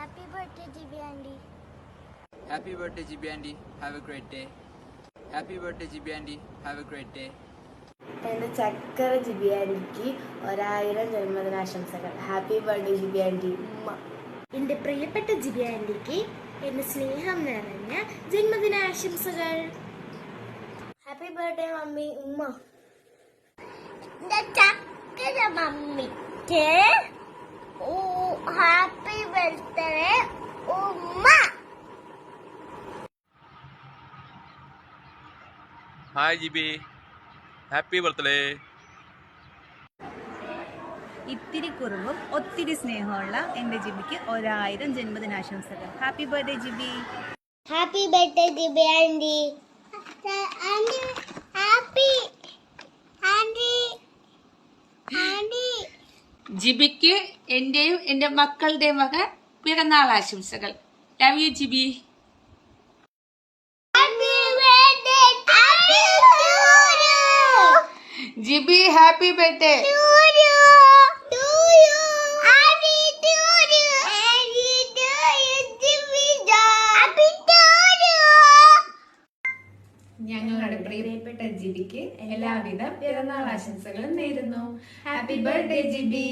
Happy birthday, Jibi Andy. Happy birthday, Jibi Andy. Have a great day. Happy birthday, Jibi Andy. Have a great day. എൻ്റെ ചക്കര GB ആൻറ്റിക്ക് 1000 ജന്മദിനാശംസകൾ. Happy birthday Jibi aunty. ഉമ്മ. എൻ്റെ പ്രിയപ്പെട്ട ജിബി ആൻറ്റിക്ക് എൻ്റെ സ്നേഹം നിറഞ്ഞ ജന്മദിനാശംസകൾ. Happy birthday mummy. ഉമ്മ. എൻ്റെ ചക്കര മമ്മിക്ക് ഹാപ്പി ബർത്ത്ഡേ ഉമ്മ. Hi Jibi, happy birthday. ഇത്തിരി കുറവും ഒത്തിരി സ്നേഹമുള്ള എൻ്റെ ജിബിക്ക് 1000 ജന്മദിനാശംസകൾ. Happy birthday Jibi. Happy birthday Jibi aunty. Aunty happy aunty aunty. ജിബിക്ക് എന്റെയും എന്റെ മക്കളുടെയും വക പിറന്നാൾ ആശംസകൾ. Love you Jibi. Jibi happy birthday. ഞങ്ങളുടെ പ്രിയപ്പെട്ട ജിബിക്ക് എല്ലാവിധ പിറന്നാൾ ആശംസകളും നേരുന്നു. Happy birthday GB.